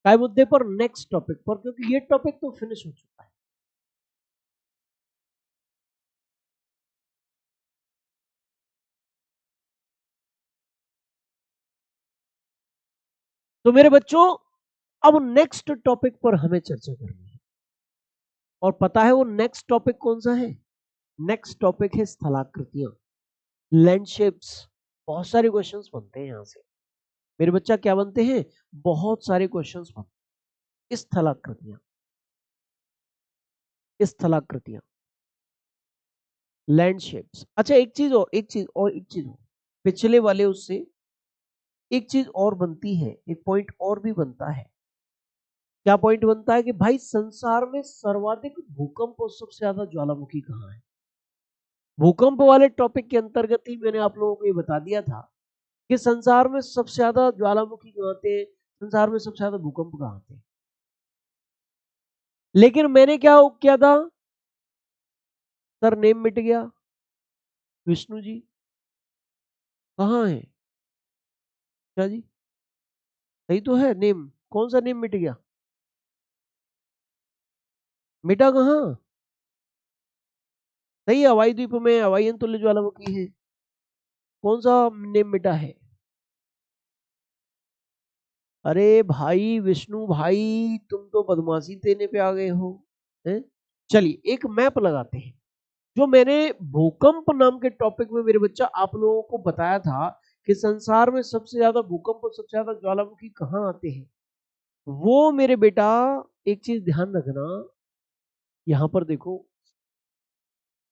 Speaker 1: काय मुद्दे पर, नेक्स्ट टॉपिक पर, क्योंकि ये टॉपिक तो फिनिश हो चुका है। तो मेरे बच्चों, अब नेक्स्ट टॉपिक पर हमें चर्चा करनी है, और पता है वो नेक्स्ट टॉपिक कौन सा है? नेक्स्ट टॉपिक है स्थलाकृतियां, लैंडशिप्स। बहुत सारे क्वेश्चंस बनते हैं यहां से मेरे बच्चा। क्या बनते हैं? बहुत सारे क्वेश्चंस बनते हैं। स्थलाकृतियां, स्थलाकृतियां, लैंडशिप्स। अच्छा, एक चीज और, एक चीज और, एक चीज और, पिछले वाले उससे एक चीज और बनती है, एक पॉइंट और भी बनता है। क्या पॉइंट बनता है? कि भाई संसार में सर्वाधिक भूकंप और सबसे ज्यादा ज्वालामुखी कहाँ है? भूकंप वाले टॉपिक के अंतर्गत ही मैंने आप लोगों को ये बता दिया था कि संसार में सबसे ज्यादा ज्वालामुखी कहाँ थे, संसार में सबसे ज्यादा भूकंप कहाँ थे। लेकिन मैंने क्या किया था? सर नेम मिट गया। विष्णु जी कहाँ है? क्या जी? सही तो है नेम, कौन सा नेम मिट गया? मिटा कहाँ? सही है, हवाई द्वीप में हवाई तुल्य ज्वालामुखी है। कौन सा नेम मिटा है? अरे भाई विष्णु भाई, तुम तो बदमाशी देने पे आ गए हो। हैं? चलिए एक मैप लगाते हैं। जो मैंने भूकंप नाम के टॉपिक में मेरे बच्चा आप लोगों को बताया था कि संसार में सबसे ज्यादा भूकंप और सबसे ज्यादा ज्वालामुखी कहाँ आते हैं, वो मेरे बेटा एक चीज ध्यान रखना। यहां पर देखो,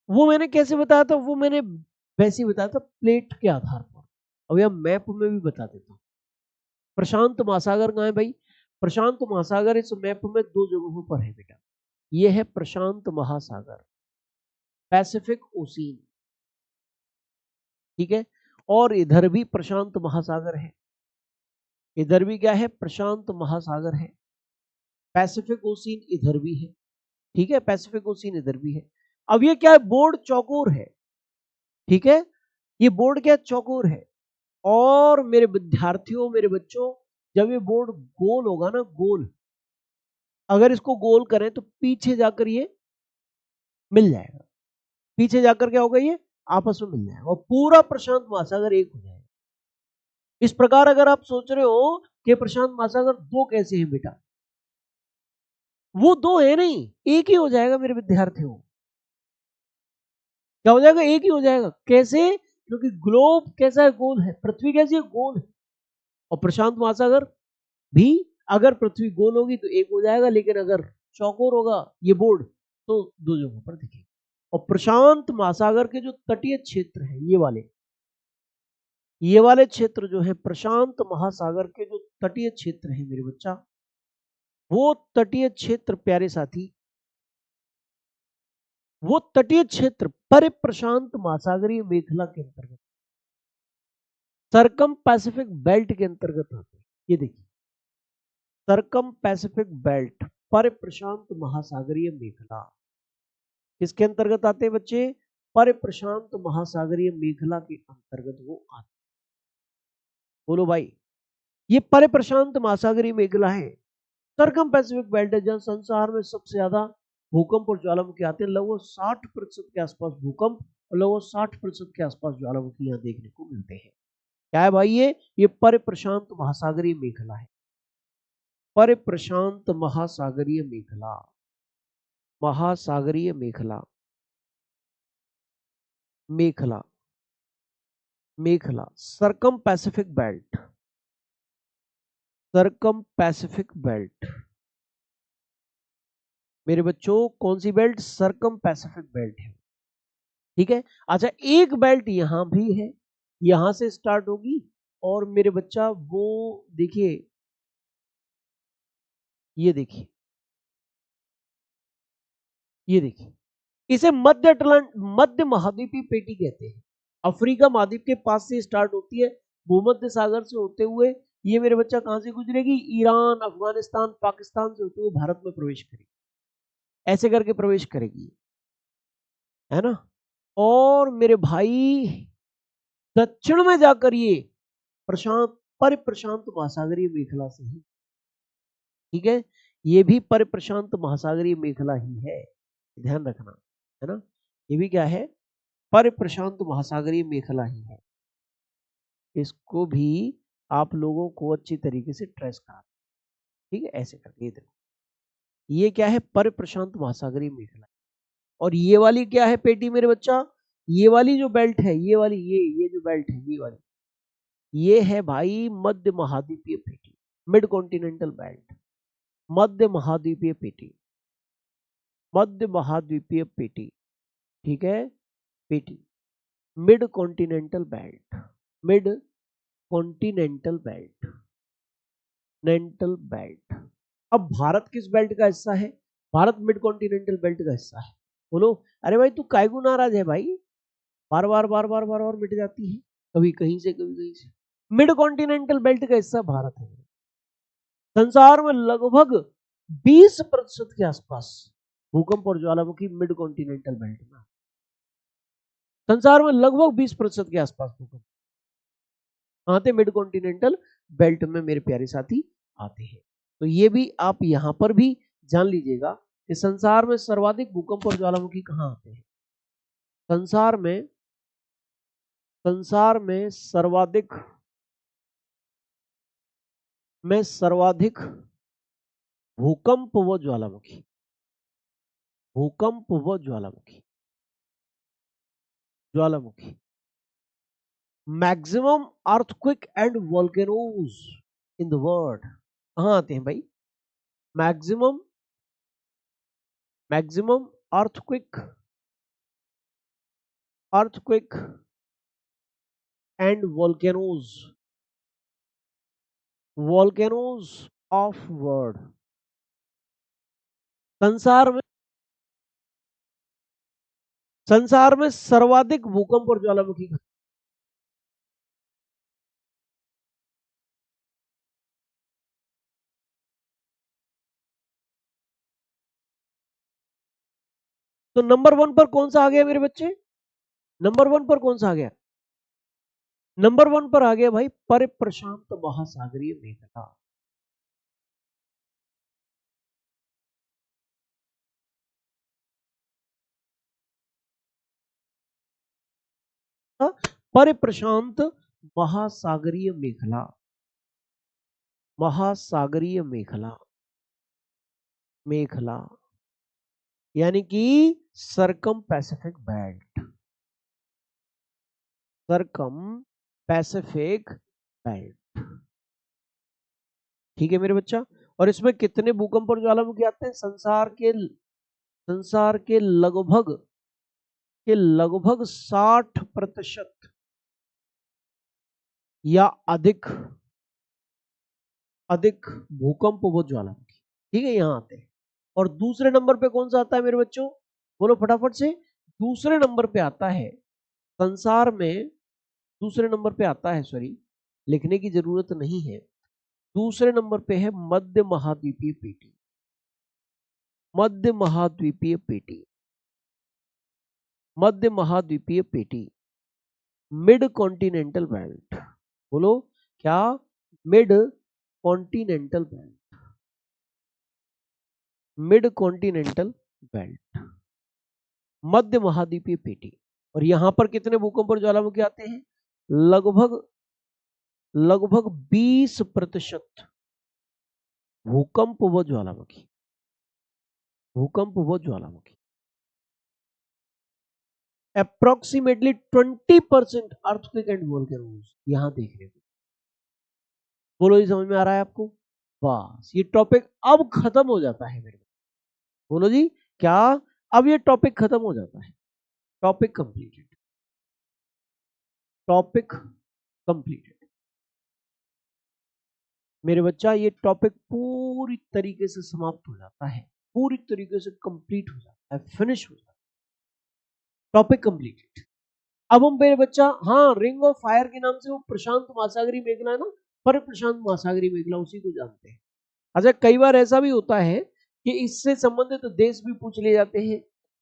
Speaker 1: वो मैंने कैसे बताया था? वो मैंने वैसे ही बताया था, प्लेट के आधार पर। अब यह मैप में भी बता देता हूं। प्रशांत महासागर कहाँ है भाई? प्रशांत महासागर इस मैप में दो जगहों पर है बेटा। ये है प्रशांत महासागर, पैसिफिक ओशियन, ठीक है। और इधर भी प्रशांत महासागर है, इधर भी क्या है? प्रशांत महासागर है। पैसिफिक ओशियन इधर भी है, ठीक है, पैसिफिक ओशियन इधर भी है। अब ये क्या है? बोर्ड चौकोर है, ठीक है। ये बोर्ड क्या? चौकोर है। और मेरे विद्यार्थियों, मेरे बच्चों, जब ये बोर्ड गोल होगा ना, गोल, अगर इसको गोल करें तो पीछे जाकर ये मिल जाएगा। पीछे जाकर क्या होगा? ये आपस में मिल जाएगा और पूरा प्रशांत महासागर एक हो जाएगा। इस प्रकार अगर आप सोच रहे हो कि प्रशांत महासागर दो कैसे हैं बेटा, वो दो है नहीं, एक ही हो जाएगा मेरे विद्यार्थियों। क्या हो जाएगा? एक ही हो जाएगा। कैसे? क्योंकि ग्लोब कैसा है? गोल है। पृथ्वी कैसी है? गोल है। और प्रशांत महासागर भी, अगर पृथ्वी गोल होगी तो एक हो जाएगा, लेकिन अगर चौकोर होगा ये बोर्ड तो दो जगहों पर दिखेगा। और प्रशांत महासागर के जो तटीय क्षेत्र है, ये वाले क्षेत्र जो है, प्रशांत महासागर के जो तटीय क्षेत्र है मेरे बच्चा, वो तटीय क्षेत्र प्यारे साथी, वो तटीय क्षेत्र परिप्रशांत महासागरीय मेखला के अंतर्गत, सरकम पैसिफिक बेल्ट के अंतर्गत आते हैं। ये देखिए, सरकम पैसिफिक बेल्ट, परिप्रशांत महासागरीय मेखला, किसके अंतर्गत आते हैं बच्चे? परिप्रशांत महासागरीय मेखला के अंतर्गत वो आते हैं। बोलो भाई, ये परिप्रशांत महासागरीय मेखला है, सरकम पैसिफिक बेल्ट है, जहां संसार में सबसे ज्यादा भूकंप और ज्वालामुखी आते हैं। लगभग 60% के आसपास भूकंप और लगभग 60% के आसपास ज्वालामुखी यहाँ देखने को मिलते हैं। क्या है भाई? ये परिप्रशांत महासागरीय मेखला है। परिप्रशांत महासागरीय मेखला, महासागरीय मेखला, मेखला, मेखला, सरकम पैसिफिक बेल्ट, सरकम पैसिफिक बेल्ट। मेरे बच्चों कौन सी बेल्ट? सरकम पैसिफिक बेल्ट है, ठीक है। अच्छा, एक बेल्ट यहां भी है, यहां से स्टार्ट होगी, और मेरे बच्चा वो देखिए, ये देखिए, ये देखिए, इसे मध्य महाद्वीपीय पेटी कहते हैं। अफ्रीका महाद्वीप के पास से स्टार्ट होती है, भूमध्य सागर से होते हुए ये मेरे बच्चा कहां से गुजरेगी, ईरान, अफगानिस्तान, पाकिस्तान से होते हुए भारत में प्रवेश करेगी, ऐसे करके प्रवेश करेगी, है ना। और मेरे भाई दक्षिण में जाकर ये परिप्रशांत महासागरीय मेखला से ही, ठीक है, ये भी परिप्रशांत महासागरीय मेखला ही है, ध्यान रखना, है ना। ये भी क्या है, परिप्रशांत महासागरीय मेखला ही है। इसको भी आप लोगों को अच्छी तरीके से ट्रेस करा, ठीक है, ऐसे करके। ये देखो, ये क्या है, परिप्रशांत महासागरीय मेखला। और ये वाली क्या है पेटी मेरे बच्चा, ये वाली जो बेल्ट है, ये वाली, ये जो बेल्ट है, ये वाली, ये है भाई मध्य महाद्वीपीय पेटी, मिड कॉन्टिनेंटल बेल्ट, मध्य महाद्वीपीय पेटी, मध्य महाद्वीपीय पेटी, ठीक है, पेटी, mid continental belt, mid continental belt, नेंटल बेल्ट। अब भारत किस बेल्ट का हिस्सा है, भारत मिड कॉन्टिनेंटल बेल्ट का हिस्सा है। बोलो, अरे भाई तू कायगो नाराज है भाई, बार बार बार बार बार बार मिट जाती है, कभी कहीं से कभी कहीं से। मिड कॉन्टिनेंटल बेल्ट का हिस्सा भारत है। संसार में लगभग 20% के आसपास भूकंप और ज्वालामुखी मिड कॉन्टिनेंटल बेल्ट में, संसार में लगभग 20% के आसपास भूकंप आते मिड कॉन्टिनेंटल बेल्ट में मेरे प्यारे साथी आते हैं। तो ये भी आप यहां पर भी जान लीजिएगा कि संसार में सर्वाधिक भूकंप और ज्वालामुखी कहां आते हैं। संसार में सर्वाधिक भूकंप व ज्वालामुखी, भूकंप व ज्वालामुखी, ज्वालामुखी, maximum earthquake and volcanoes in the world कहां आते हैं भाई, maximum earthquake and volcanoes of world. संसार में सर्वाधिक भूकंप और ज्वालामुखी, तो नंबर 1 पर कौन सा आ गया मेरे बच्चे, नंबर 1 पर कौन सा आ गया, नंबर 1 पर आ गया भाई परिप्रशांत महासागरीय मेखला। परिप्रशांत महासागरीय मेखला, महासागरीय मेखला, मेखला यानी कि सरकम पैसिफिक बेल्ट, सरकम पैसिफिक बेल्ट, ठीक है मेरे बच्चा। और इसमें कितने भूकंप और ज्वालामुखी आते हैं, संसार के लगभग 60% या अधिक भूकंप व ज्वालामुखी, ठीक है, यहां आते हैं। और दूसरे नंबर पे कौन सा आता है मेरे बच्चों, बोलो फटाफट से, दूसरे नंबर पे आता है संसार में, दूसरे नंबर पे आता है, सॉरी लिखने की जरूरत नहीं है, दूसरे नंबर पे है मध्य महाद्वीपीय पेटी, मध्य महाद्वीपीय पेटी, मध्य महाद्वीपीय पेटी, मिड कॉन्टिनेंटल बेल्ट। बोलो क्या, mid continental belt, mid continental belt, मध्य महाद्वीपीय पेटी। और यहां पर कितने भूकंप और ज्वालामुखी आते हैं, लगभग 20% भूकंप व ज्वालामुखी, भूकंप व ज्वालामुखी, अप्रोक्सीमेटली 20% अर्थक्वेक एंड वोल्केनोज यहां देखने को। बोलो ये समझ में आ रहा है आपको, बस ये टॉपिक अब खत्म हो जाता है मेरे, बोलो जी क्या, अब ये टॉपिक खत्म हो जाता है, टॉपिक कंप्लीटेड, टॉपिक कंप्लीटेड मेरे बच्चा, ये टॉपिक पूरी तरीके से समाप्त हो जाता है। पूरी तरीके से कंप्लीट हो जाता है, फिनिश हो जाता है, टॉपिक कंप्लीटेड। अब हम मेरे बच्चा, हाँ, रिंग ऑफ फायर के नाम से वो प्रशांत महासागरी मेखला है ना, पर प्रशांत महासागरी मेखला, उसी को जानते हैं। अच्छा, कई बार ऐसा भी होता है कि इससे संबंधित देश भी पूछ लिए जाते हैं।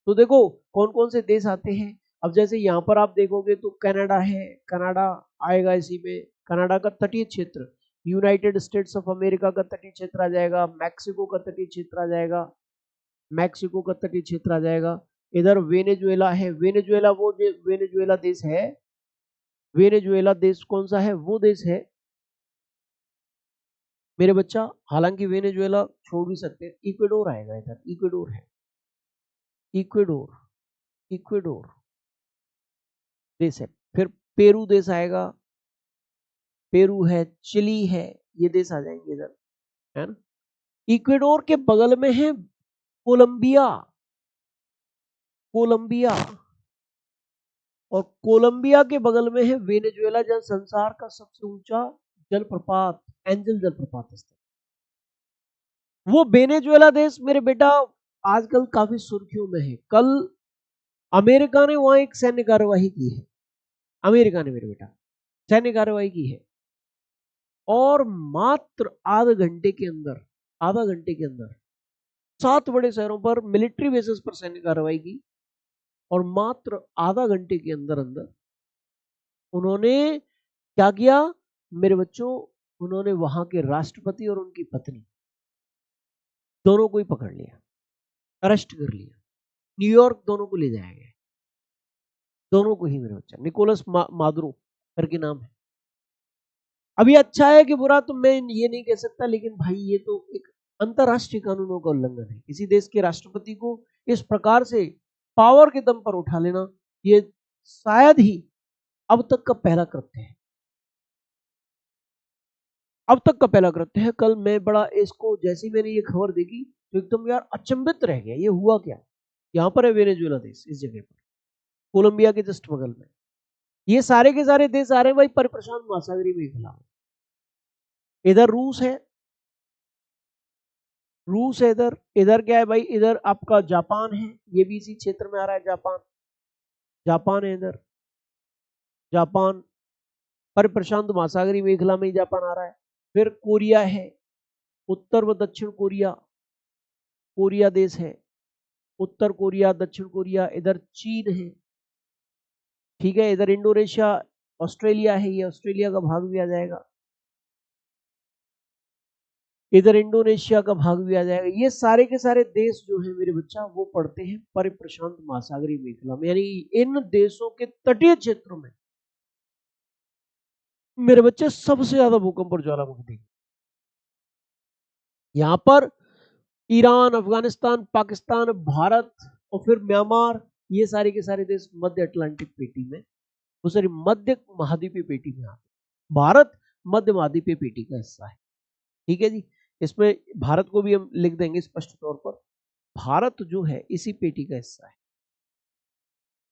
Speaker 1: तो देखो कौन कौन से देश आते हैं। अब जैसे यहाँ पर आप देखोगे तो कनाडा है, कनाडा आएगा इसी में, कनाडा का तटीय क्षेत्र, यूनाइटेड स्टेट्स ऑफ अमेरिका का तटीय क्षेत्र आ जाएगा, मैक्सिको का तटीय क्षेत्र आ जाएगा, मैक्सिको का तटीय क्षेत्र आ जाएगा। इधर वेनेजुएला है, वेनेजुएला वो वेनेजुएला देश है, वेनेजुएला देश कौन सा है, वो देश है मेरे बच्चा। हालांकि वेनेजुएला छोड़ भी सकते हैं, इक्वेडोर आएगा इधर, इक्वेडोर है, इक्वेडोर, इक्वेडोर देश है। फिर पेरू देश आएगा, पेरू है, चिली है, ये देश आ जाएंगे इधर, है ना। इक्वेडोर के बगल में है कोलंबिया, कोलंबिया, और कोलंबिया के बगल में है वेनेजुएला, जहां संसार का सबसे ऊंचा जलप्रपात एंजल जलप्रपात स्थित। वो वेनेजुएला देश मेरे बेटा आजकल काफी सुर्खियों में है। कल अमेरिका ने वहां एक सैन्य कार्यवाही की है, अमेरिका ने मेरे बेटा सैन्य कार्यवाही की है, और मात्र आधे घंटे के अंदर, आधा घंटे के अंदर 7 बड़े शहरों पर मिलिट्री बेसिस पर सैन्य कार्रवाई की, और मात्र आधा घंटे के अंदर अंदर उन्होंने क्या किया मेरे बच्चों, उन्होंने वहां के राष्ट्रपति और उनकी पत्नी दोनों को ही पकड़ लिया, अरेस्ट कर लिया, न्यूयॉर्क दोनों को ले जाया गया, दोनों को ही मेरे बच्चा। निकोलस मादुरो करके नाम है। अभी अच्छा है कि बुरा तो मैं ये नहीं कह सकता, लेकिन भाई ये तो एक अंतरराष्ट्रीय कानूनों का उल्लंघन है। किसी देश के राष्ट्रपति को इस प्रकार से पावर के दम पर उठा लेना, ये शायद ही अब तक का पहला कृत्य है, अब तक का पहला कृत्य है। कल मैं बड़ा इसको, जैसे ही मैंने ये खबर देखी तो एकदम यार अचंभित रह गया, ये हुआ क्या। यहाँ पर है वेनेजुएला देश, इस जगह पर कोलंबिया के जस्ट बगल में। ये सारे के सारे देश आ रहे हैं भाई पर प्रशांत महासागरीय मेखला। इधर रूस है, रूस है इधर, इधर क्या है भाई, इधर आपका जापान है, ये भी इसी क्षेत्र में आ रहा है, जापान, जापान है इधर, जापान पर प्रशांत महासागरीय मेखला में ही जापान आ रहा है। फिर कोरिया है, उत्तर व दक्षिण कोरिया, कोरिया देश है, उत्तर कोरिया, दक्षिण कोरिया, इधर चीन है, ठीक है, इधर इंडोनेशिया, ऑस्ट्रेलिया है, ये ऑस्ट्रेलिया का भाग भी आ जाएगा, इधर इंडोनेशिया का भाग भी आ जाएगा। ये सारे के सारे देश जो है मेरे बच्चा वो पड़ते हैं पर प्रशांत महासागरीय मेखला में, यानी इन देशों के तटीय क्षेत्रों में मेरे बच्चे सबसे ज्यादा भूकंप और ज्वालामुखी। यहां पर ईरान, अफगानिस्तान, पाकिस्तान, भारत और फिर म्यांमार, ये सारे के सारे देश मध्य अटलांटिक पेटी में, वो सॉरी मध्य महाद्वीपीय पेटी में आते। भारत मध्य महाद्वीपीय पेटी का हिस्सा है, ठीक है जी। इसमें भारत को भी हम लिख देंगे स्पष्ट तौर पर, भारत जो है इसी पेटी का हिस्सा है,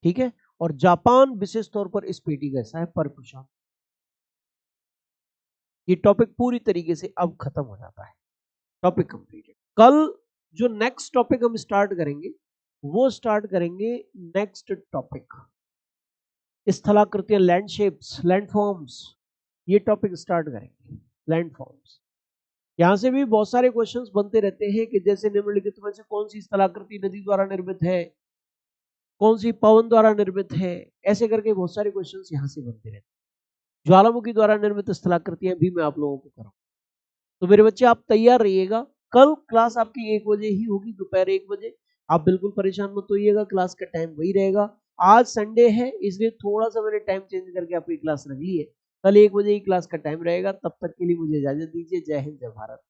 Speaker 1: ठीक है। और जापान विशेष तौर पर इस पेटी का हिस्सा है पर प्रशांत। ये टॉपिक पूरी तरीके से अब खत्म हो जाता है, टॉपिक कंप्लीटेड। कल जो नेक्स्ट टॉपिक हम स्टार्ट करेंगे वो स्टार्ट करेंगे नेक्स्ट टॉपिक स्थलाकृतियां, लैंडशेप्स, लैंडफॉर्म्स, ये टॉपिक स्टार्ट करेंगे, लैंडफॉर्म्स। यहां से भी बहुत सारे क्वेश्चंस बनते रहते हैं कि जैसे निम्नलिखित में से कौन सी स्थलाकृति नदी द्वारा निर्मित है, कौन सी पवन द्वारा निर्मित है, ऐसे करके बहुत सारे क्वेश्चंस यहां से बनते रहते हैं। ज्वालामुखी द्वारा निर्मित स्थलाकृतियां भी मैं आप लोगों को कराऊंगा। तो मेरे बच्चे आप तैयार रहिएगा, कल क्लास आपकी 1 बजे ही होगी, दोपहर 1 बजे। आप बिल्कुल परेशान मत होइएगा, क्लास का टाइम वही रहेगा। आज संडे है इसलिए थोड़ा सा मैंने टाइम चेंज करके आपकी क्लास रख ली है, कल 1 बजे ही क्लास का टाइम रहेगा। तब तक के लिए मुझे इजाजत दीजिए। जय हिंद, जय भारत।